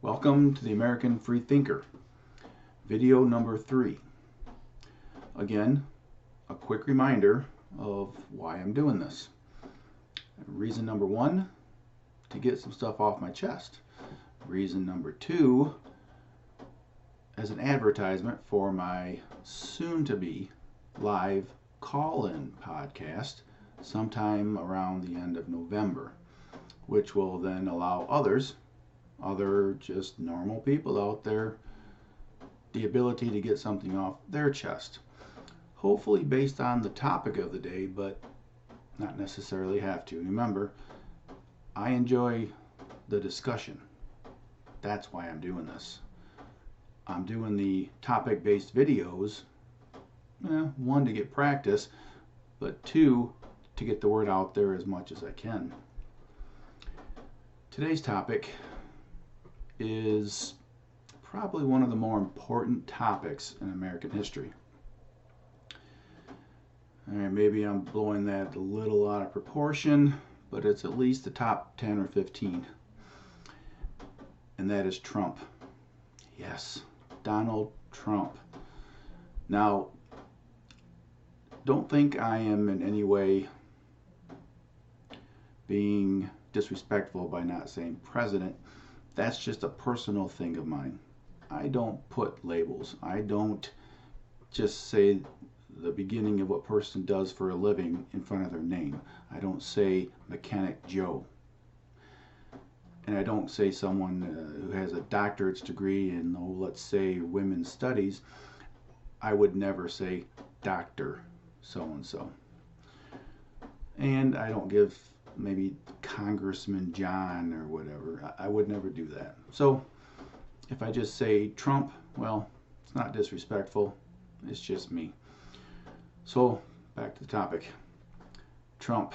Welcome to the American Free Thinker, video number 3. Again, a quick reminder of why I'm doing this. Reason number 1, to get some stuff off my chest. Reason number 2, as an advertisement for my soon-to-be live call-in podcast sometime around the end of November, which will then allow other just normal people out there the ability to get something off their chest. Hopefully based on the topic of the day, but not necessarily have to. Remember, I enjoy the discussion. That's why I'm doing this. I'm doing the topic-based videos, 1, to get practice, but 2, to get the word out there as much as I can. Today's topic is probably one of the more important topics in American history. All right, maybe I'm blowing that a little out of proportion, but it's at least the top 10 or 15. And that is Trump. Yes, Donald Trump. Now, don't think I am in any way being disrespectful by not saying president. That's just a personal thing of mine. I don't put labels. I don't just say the beginning of what a person does for a living in front of their name. I don't say Mechanic Joe. And I don't say someone who has a doctorate's degree in, let's say, women's studies. I would never say Dr. so-and-so. And I don't give maybe Congressman John or whatever. I would never do that. So if I just say Trump, well, it's not disrespectful. It's just me. So back to the topic. Trump.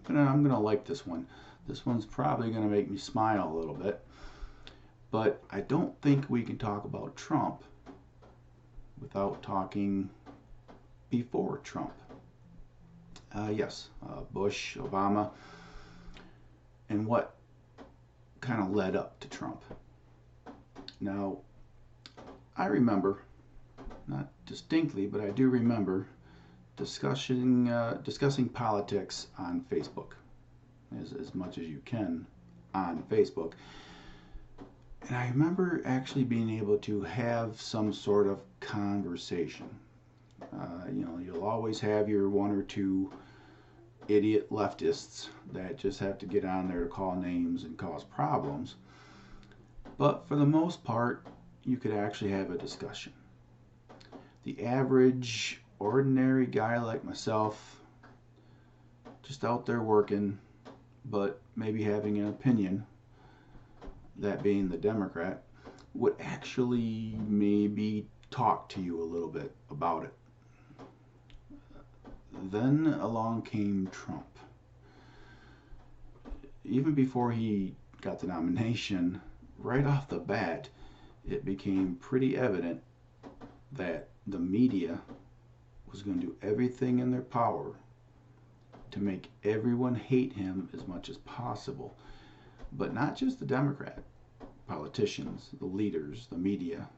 I'm gonna like this one. This one's probably gonna make me smile a little bit. But I don't think we can talk about Trump without talking before Trump. Bush, Obama, and what kind of led up to Trump. Now, I remember, not distinctly, but I do remember discussing politics on Facebook, as much as you can on Facebook. And I remember actually being able to have some sort of conversation. You'll always have your 1 or 2 idiot leftists that just have to get on there to call names and cause problems. But for the most part, you could actually have a discussion. The average, ordinary guy like myself, just out there working, but maybe having an opinion, that being the Democrat, would actually maybe talk to you a little bit about it. Then along came Trump. Even before he got the nomination, right off the bat, it became pretty evident that the media was going to do everything in their power to make everyone hate him as much as possible. But not just the Democrat politicians, the leaders, the media,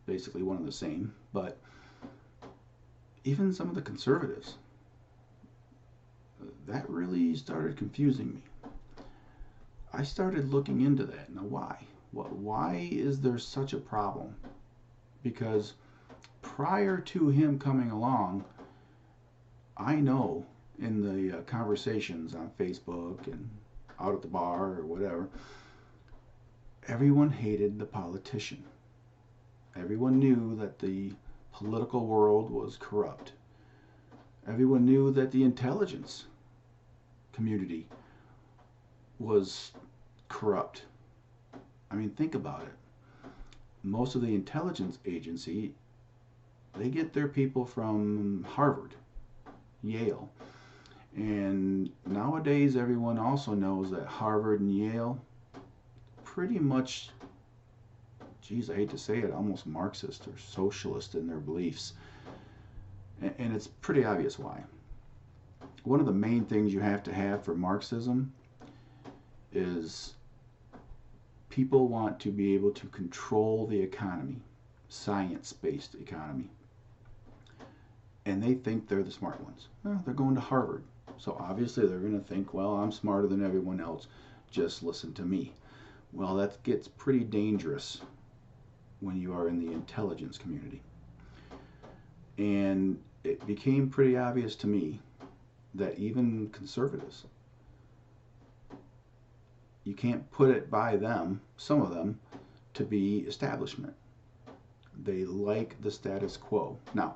basically one and the same, but even some of the conservatives. That really started confusing me. I started looking into that. Now why? Why is there such a problem? Because prior to him coming along, I know in the conversations on Facebook and out at the bar or whatever, everyone hated the politician. Everyone knew that the political world was corrupt. Everyone knew that the intelligence community was corrupt. I mean, think about it. Most of the intelligence agency, they get their people from Harvard, Yale. And nowadays everyone also knows that Harvard and Yale pretty much, geez, I hate to say it, almost Marxist or socialist in their beliefs. And it's pretty obvious why. One of the main things you have to have for Marxism is people want to be able to control the economy, science-based economy, and they think they're the smart ones. Well, they're going to Harvard, so obviously they're going to think, well, I'm smarter than everyone else, just listen to me. Well, that gets pretty dangerous when you are in the intelligence community. And it became pretty obvious to me that even conservatives, you can't put it by them, some of them, to be establishment. They like the status quo. Now,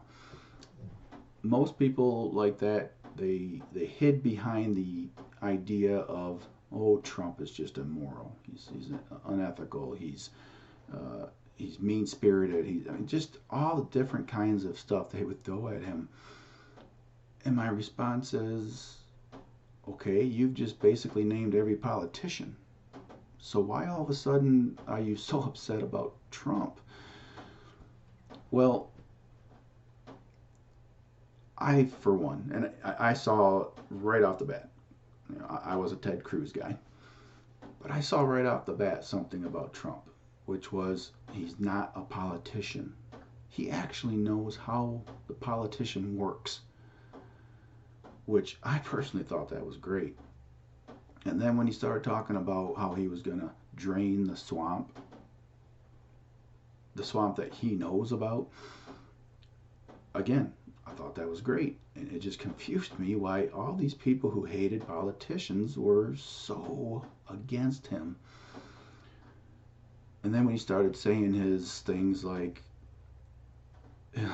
most people like that, they hid behind the idea of, oh, Trump is just immoral. He's unethical. He's mean spirited. I mean, just all the different kinds of stuff they would throw at him. And my response is, okay, you've just basically named every politician. So why all of a sudden are you so upset about Trump? Well, I, for one, and I saw right off the bat, you know, I was a Ted Cruz guy, but I saw right off the bat something about Trump, which was he's not a politician. He actually knows how the politician works, which I personally thought that was great. And then when he started talking about how he was going to drain the swamp that he knows about, again, I thought that was great. And it just confused me why all these people who hated politicians were so against him. And then when he started saying his things like,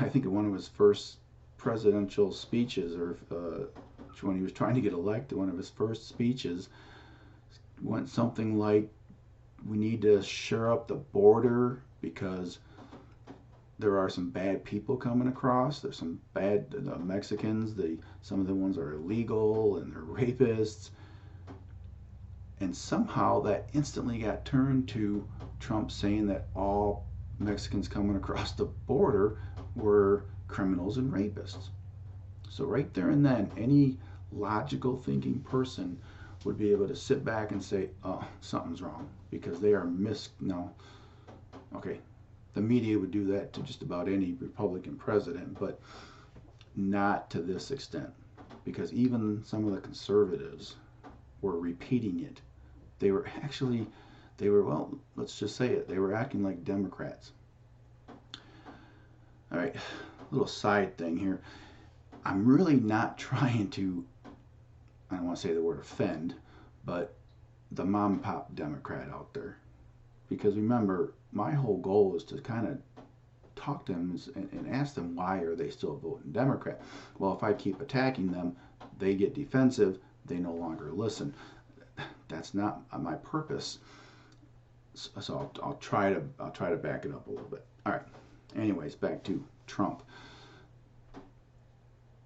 I think in one of his first presidential speeches, or when he was trying to get elected, one of his first speeches went something like, we need to shore up the border because there are some bad people coming across. There's some bad Mexicans. Some of the ones are illegal and they're rapists. And somehow that instantly got turned to Trump saying that all Mexicans coming across the border were criminals and rapists. So right there and then, any logical thinking person would be able to sit back and say, oh, something's wrong, because they are no. Okay, the media would do that to just about any Republican president, but not to this extent, because even some of the conservatives were repeating it. Well, let's just say it, they were acting like Democrats. All right, little side thing here. I'm really not trying to, I don't want to say the word offend, but the mom and pop Democrat out there. Because remember, my whole goal is to kind of talk to them and ask them, why are they still voting Democrat? Well, if I keep attacking them, they get defensive, they no longer listen. That's not my purpose. So I'll try to back it up a little bit. All right. Anyways, back to Trump.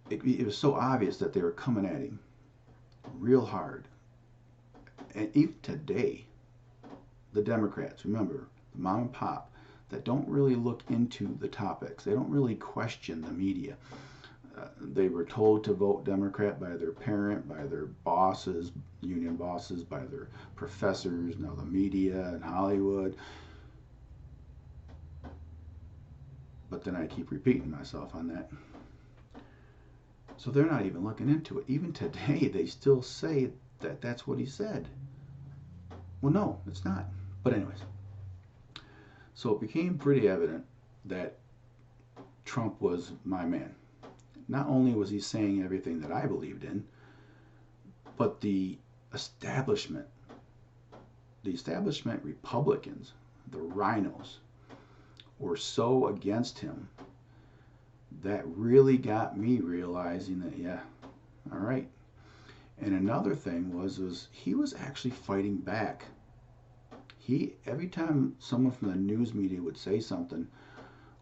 It was so obvious that they were coming at him real hard. And even today, the Democrats, remember, the mom and pop, that don't really look into the topics. They don't really question the media. They were told to vote Democrat by their parent, by their bosses, union bosses, by their professors, now the media and Hollywood. But then I keep repeating myself on that. So they're not even looking into it. Even today, they still say that that's what he said. Well, no, it's not. But anyways, so it became pretty evident that Trump was my man. Not only was he saying everything that I believed in, but the establishment Republicans, the rhinos, were so against him that really got me realizing that, yeah, all right. And another thing was he was actually fighting back. Every time someone from the news media would say something,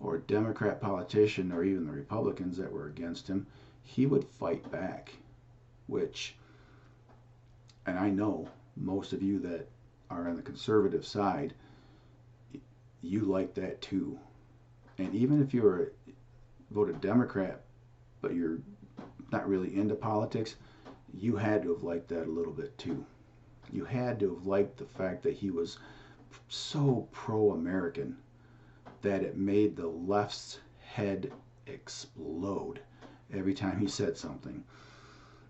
or a Democrat politician, or even the Republicans that were against him, he would fight back, and I know most of you that are on the conservative side, you like that too. And even if you voted Democrat, but you're not really into politics, you had to have liked that a little bit too. You had to have liked the fact that he was so pro-American that it made the left's head explode every time he said something.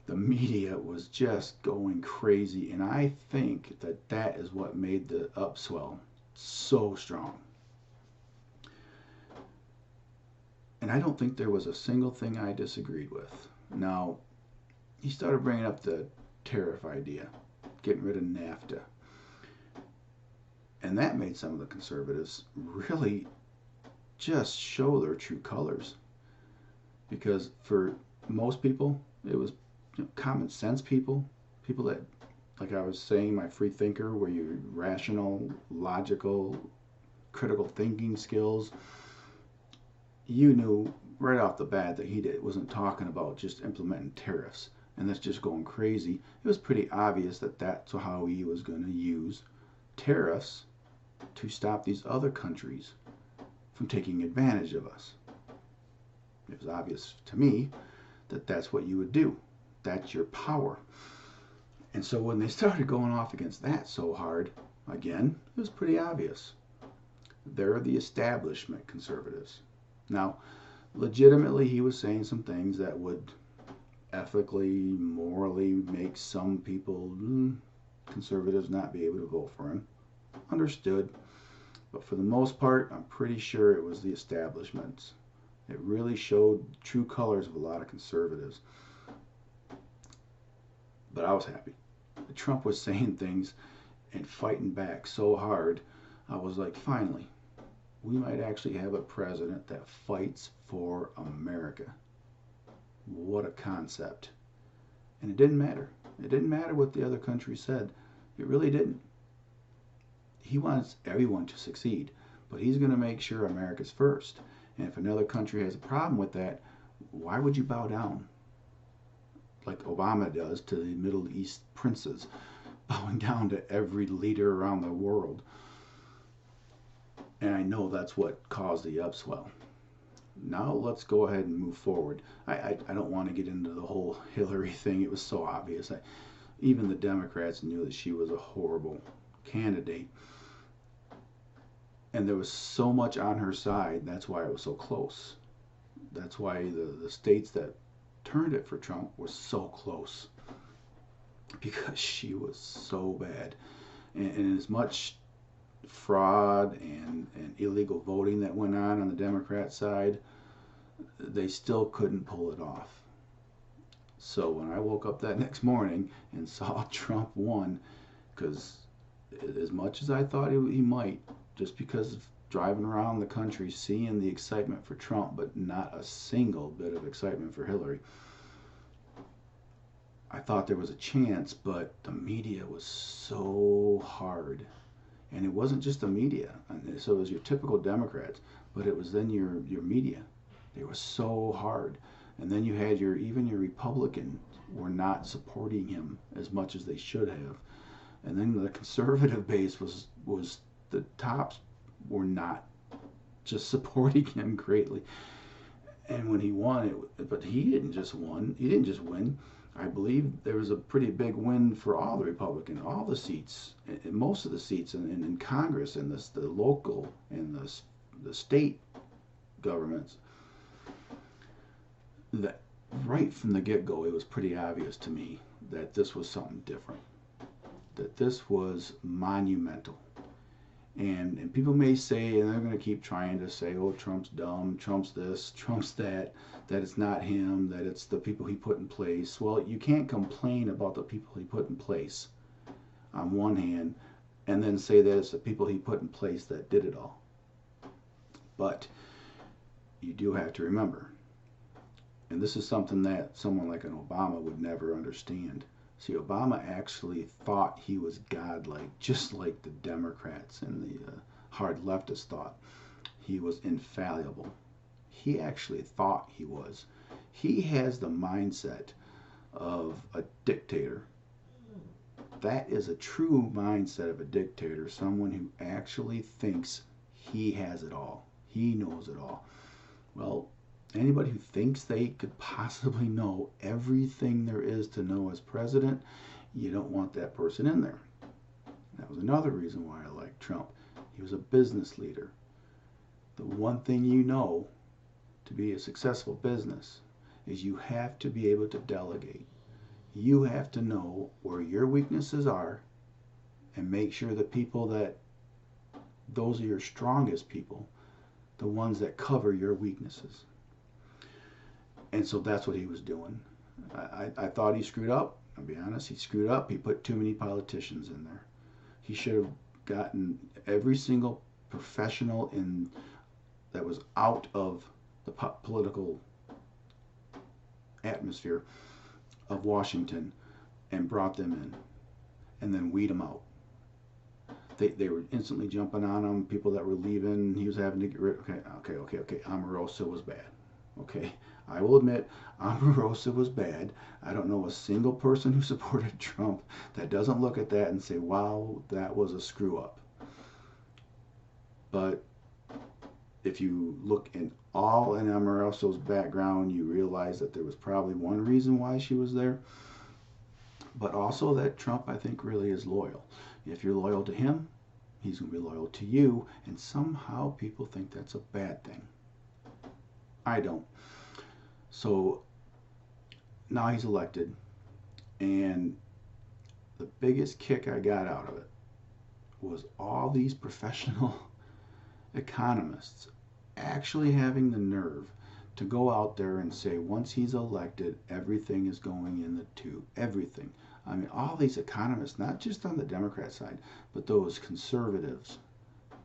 The media was just going crazy, and I think that that is what made the upswell so strong. And I don't think there was a single thing I disagreed with. Now, he started bringing up the tariff idea, getting rid of NAFTA. And that made some of the conservatives really just show their true colors. Because for most people, it was common sense people, people that, like I was saying, my free thinker, where you're rational, logical, critical thinking skills, you knew right off the bat that he wasn't talking about just implementing tariffs and that's just going crazy. It was pretty obvious that that's how he was going to use tariffs to stop these other countries from taking advantage of us. It was obvious to me that that's what you would do. That's your power. And so when they started going off against that so hard, again, it was pretty obvious. They're the establishment conservatives. Now, legitimately, he was saying some things that would ethically, morally make some people, conservatives, not be able to vote for him. Understood. But for the most part, I'm pretty sure it was the establishments. It really showed true colors of a lot of conservatives. But I was happy. Trump was saying things and fighting back so hard. I was like, finally, we might actually have a president that fights for America. What a concept. And it didn't matter. It didn't matter what the other countries said. It really didn't. He wants everyone to succeed, but he's going to make sure America's first. And if another country has a problem with that, why would you bow down? Like Obama does to the Middle East princes, bowing down to every leader around the world. And I know that's what caused the upswell. Now let's go ahead and move forward. I don't want to get into the whole Hillary thing. It was so obvious. Even the Democrats knew that she was a horrible candidate. And there was so much on her side. That's why it was so close. That's why the states that turned it for Trump were so close. Because she was so bad. And as much fraud and illegal voting that went on the Democrat side, they still couldn't pull it off. So when I woke up that next morning and saw Trump won, because as much as I thought he might, just because of driving around the country seeing the excitement for Trump, but not a single bit of excitement for Hillary, I thought there was a chance, but the media was so hard. And it wasn't just the media. So it was your typical Democrats, but it was then your media. They were so hard. And then you had even your Republicans were not supporting him as much as they should have. And then the conservative base was the tops were not just supporting him greatly. And when he won but he didn't just win. He didn't just win. I believe there was a pretty big win for all the Republicans, all the seats, most of the seats in Congress and the local and the state governments. That right from the get-go, it was pretty obvious to me that this was something different, that this was monumental. And people may say, and they're going to keep trying to say, oh, Trump's dumb, Trump's this, Trump's that it's not him, that it's the people he put in place. Well, you can't complain about the people he put in place on one hand, and then say that it's the people he put in place that did it all. But you do have to remember, and this is something that someone like an Obama would never understand. See, Obama actually thought he was godlike, just like the Democrats and the hard leftists thought. He was infallible. He actually thought he was. He has the mindset of a dictator. That is a true mindset of a dictator, someone who actually thinks he has it all. He knows it all. Well, anybody who thinks they could possibly know everything there is to know as president, you don't want that person in there. That was another reason why I liked like Trump. He was a business leader. The one thing you know to be a successful business is you have to be able to delegate. You have to know where your weaknesses are and make sure the people that, those are your strongest people, the ones that cover your weaknesses. And so that's what he was doing. I thought he screwed up. I'll be honest, he screwed up. He put too many politicians in there. He should have gotten every single professional in that was out of the political atmosphere of Washington and brought them in and then weed them out. They were instantly jumping on him. People that were leaving, he was having to get rid. Okay. Omarosa was bad. Okay, I will admit Omarosa was bad. I don't know a single person who supported Trump that doesn't look at that and say, wow, that was a screw up. But if you look in Omarosa's background, you realize that there was probably one reason why she was there. But also that Trump, I think, really is loyal. If you're loyal to him, he's going to be loyal to you. And somehow people think that's a bad thing. I don't. So now he's elected. And the biggest kick I got out of it was all these professional economists actually having the nerve to go out there and say once he's elected, everything is going in the tube. Everything. I mean, all these economists, not just on the Democrat side, but those conservatives,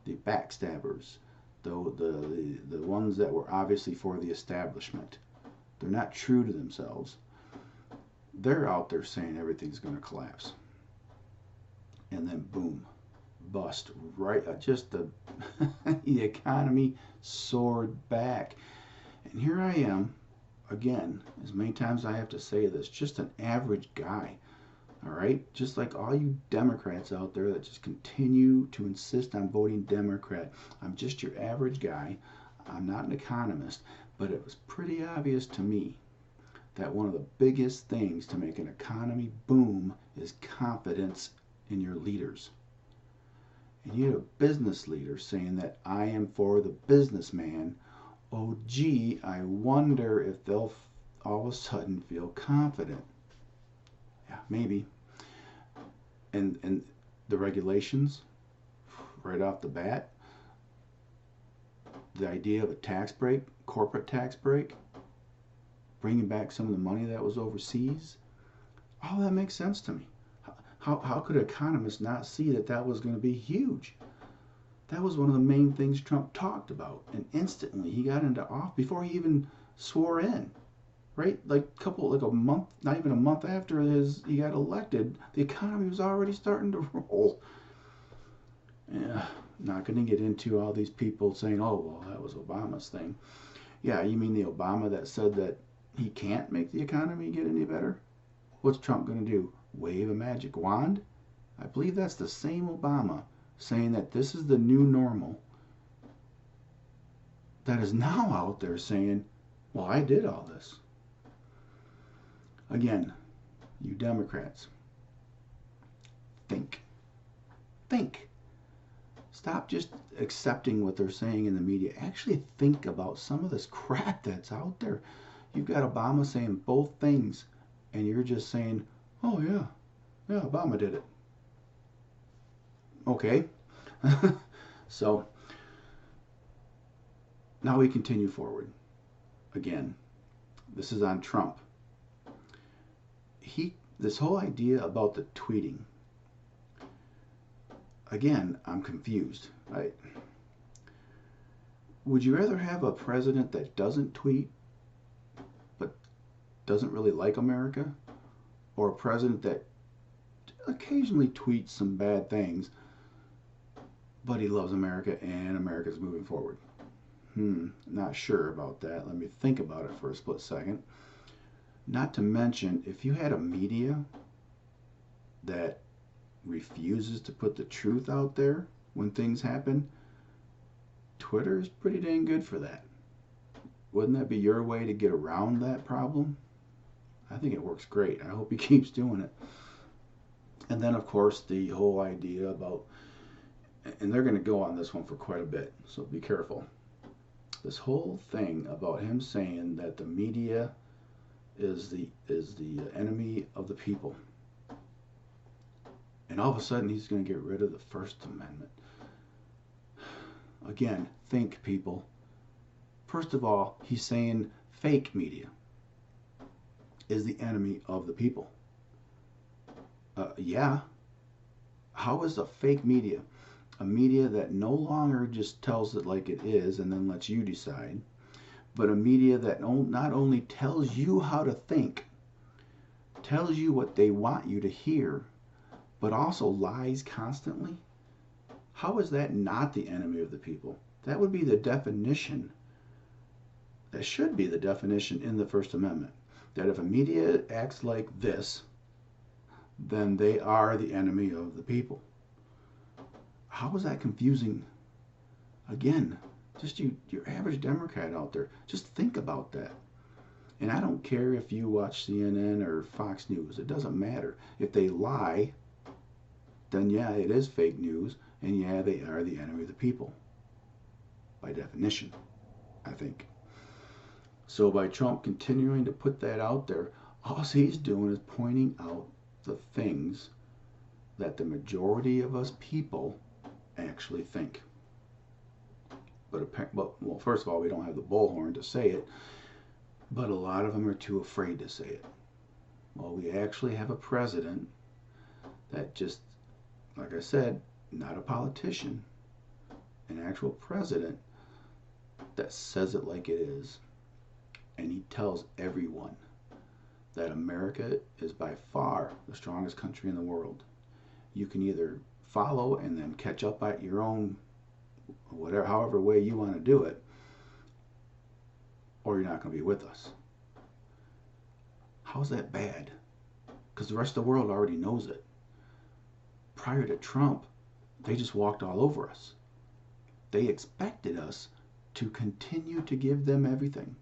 the backstabbers, the ones that were obviously for the establishment. They're not true to themselves. They're out there saying everything's going to collapse. And then boom, bust, right? Just the economy soared back. And here I am, again, as many times I have to say this, just an average guy. All right, just like all you Democrats out there that just continue to insist on voting Democrat. I'm just your average guy. I'm not an economist, but it was pretty obvious to me that one of the biggest things to make an economy boom is confidence in your leaders. And you had a business leader saying that I am for the businessman. Oh, gee, I wonder if they'll all of a sudden feel confident. Yeah, maybe. And the regulations, right off the bat, the idea of a tax break, corporate tax break, bringing back some of the money that was overseas, all that makes sense to me. How could economists not see that that was going to be huge? That was one of the main things Trump talked about. And instantly he got into office before he even swore in. Right? Like a month, not even a month after he got elected, the economy was already starting to roll. Yeah, not going to get into all these people saying, oh, well, that was Obama's thing. Yeah, you mean the Obama that said that he can't make the economy get any better? What's Trump going to do? Wave a magic wand? I believe that's the same Obama saying that this is the new normal that is now out there saying, well, I did all this. Again, you Democrats, think. Stop just accepting what they're saying in the media. Actually think about some of this crap that's out there. You've got Obama saying both things, and you're just saying, oh, yeah, Obama did it. Okay. So, now we continue forward. Again, this is on Trump. This whole idea about the tweeting, again, I'm confused. Would you rather have a president that doesn't tweet but doesn't really like America, or a president that occasionally tweets some bad things but he loves America and America's moving forward? Not sure about that. Let me think about it for a split second. Not to mention, if you had a media that refuses to put the truth out there when things happen, Twitter is pretty dang good for that. Wouldn't that be your way to get around that problem? I think it works great. I hope he keeps doing it. And then, of course, the whole idea about and they're going to go on this one for quite a bit, so be careful. This whole thing about him saying that the media is the enemy of the people, and all of a sudden he's going to get rid of the First Amendment. Again, think, people. First of all, he's saying fake media is the enemy of the people. Yeah. How is a fake media a media that no longer just tells it like it is and then lets you decide, but a media that not only tells you how to think, tells you what they want you to hear, but also lies constantly? How is that not the enemy of the people? That would be the definition. That should be the definition in the First Amendment. That if a media acts like this, then they are the enemy of the people. How is that confusing? Again, just your average Democrat out there, just think about that. And I don't care if you watch CNN or Fox News. It doesn't matter. If they lie, then yeah, it is fake news. And yeah, they are the enemy of the people. By definition, I think. So by Trump continuing to put that out there, all he's doing is pointing out the things that the majority of us people actually think. But well, first of all, we don't have the bullhorn to say it, but a lot of them are too afraid to say it. Well, we actually have a president that just, like I said, not a politician, an actual president that says it like it is. And he tells everyone that America is by far the strongest country in the world. You can either follow and then catch up at your own, whatever, however way you want to do it, or you're not going to be with us. How's that bad? Because the rest of the world already knows it. Prior to Trump, they just walked all over us. They expected us to continue to give them everything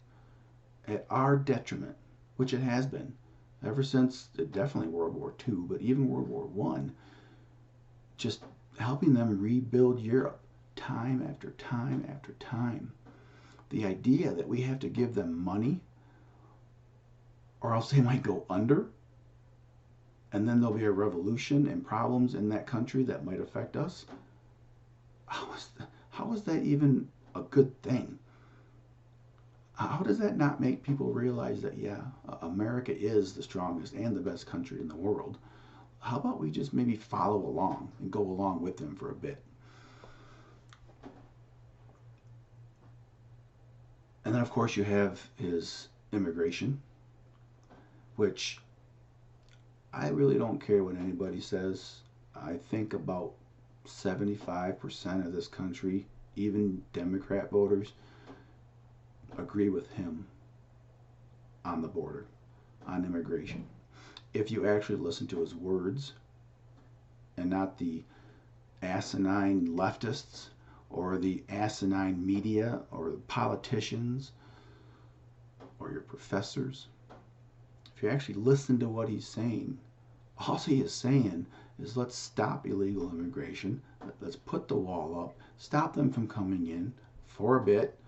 at our detriment, which it has been ever since definitely World War II, but even World War I, just helping them rebuild Europe time after time after time. The idea that we have to give them money or else they might go under, and then there'll be a revolution and problems in that country that might affect us. How is that even a good thing? How does that not make people realize that, yeah, America is the strongest and the best country in the world? How about we just maybe follow along and go along with them for a bit? And then, of course, you have his immigration, which I really don't care what anybody says. I think about 75% of this country, even Democrat voters, agree with him on the border, on immigration. If you actually listen to his words and not the asinine leftists or the asinine media or the politicians or your professors, if you actually listen to what he's saying, all he is saying is let's stop illegal immigration, let's put the wall up, stop them from coming in for a bit,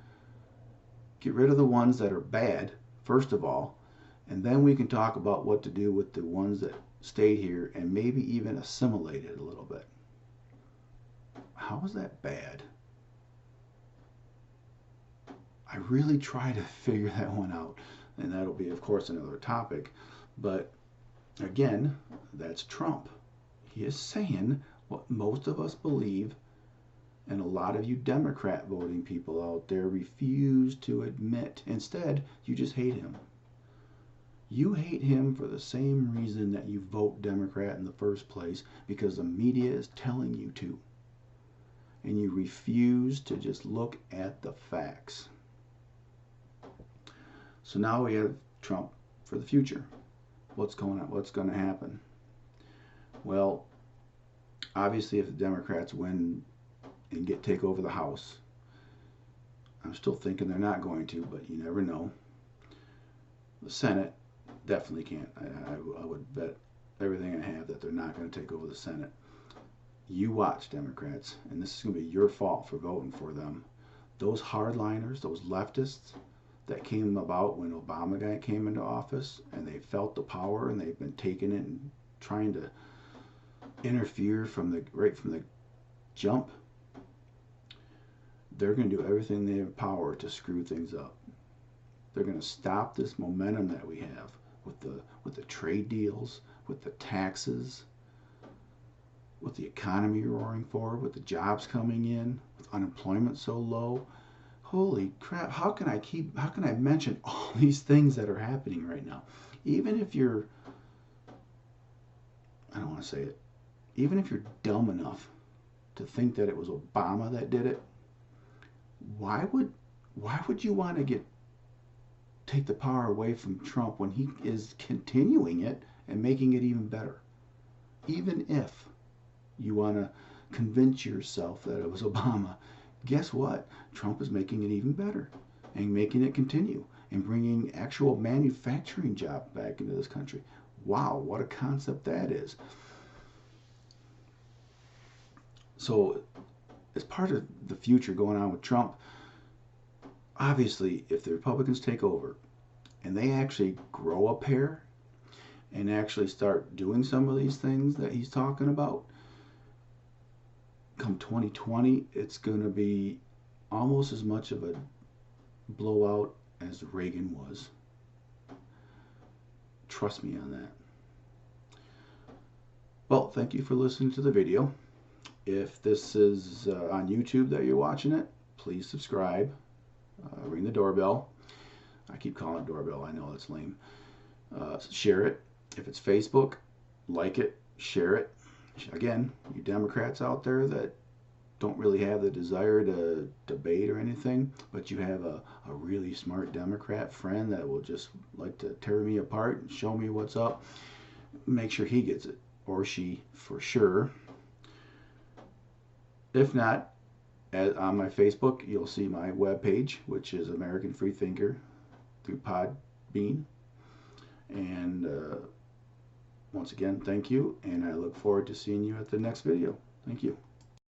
get rid of the ones that are bad, first of all, and then we can talk about what to do with the ones that stayed here and maybe even assimilate it a little bit. How is that bad? I really try to figure that one out, and that'll be, of course, another topic. But again, that's Trump. He is saying what most of us believe, and a lot of you Democrat voting people out there refuse to admit. Instead, you just hate him. You hate him for the same reason that you vote Democrat in the first place, because the media is telling you to. And you refuse to just look at the facts. So now we have Trump for the future. What's going on? What's going to happen? Well, obviously if the Democrats win and take over the House, I'm still thinking they're not going to, but you never know. The Senate definitely can't. I would bet everything I have that they're not going to take over the Senate. You watch, Democrats, and this is going to be your fault for voting for them. Those hardliners, those leftists that came about when Obama guy came into office, and they felt the power, and they've been taking it and trying to interfere right from the jump. They're going to do everything they have power to screw things up. They're going to stop this momentum that we have with the trade deals, with the taxes, with the economy roaring forward, with the jobs coming in, with unemployment so low. Holy crap, how can I mention all these things that are happening right now? Even if you're, I don't want to say it, even if you're dumb enough to think that it was Obama that did it, why would you want to take the power away from Trump when he is continuing it and making it even better? Even if you want to convince yourself that it was Obama, guess what? Trump is making it even better and making it continue and bringing actual manufacturing jobs back into this country. Wow, what a concept that is. So, as part of the future going on with Trump, obviously, if the Republicans take over and they actually grow a pair and actually start doing some of these things that he's talking about, come 2020, it's going to be almost as much of a blowout as Reagan was. Trust me on that. Well, thank you for listening to the video. If this is on YouTube that you're watching it, please subscribe. Ring the doorbell. I keep calling it doorbell. I know it's lame. Share it. If it's Facebook, like it, share it. Again, you Democrats out there that don't really have the desire to debate or anything, but you have a really smart Democrat friend that will just like to tear me apart and show me what's up, make sure he gets it, or she for sure. If not, on my Facebook, you'll see my webpage, which is American Freethinker through Podbean. And once again, thank you, and I look forward to seeing you at the next video. Thank you.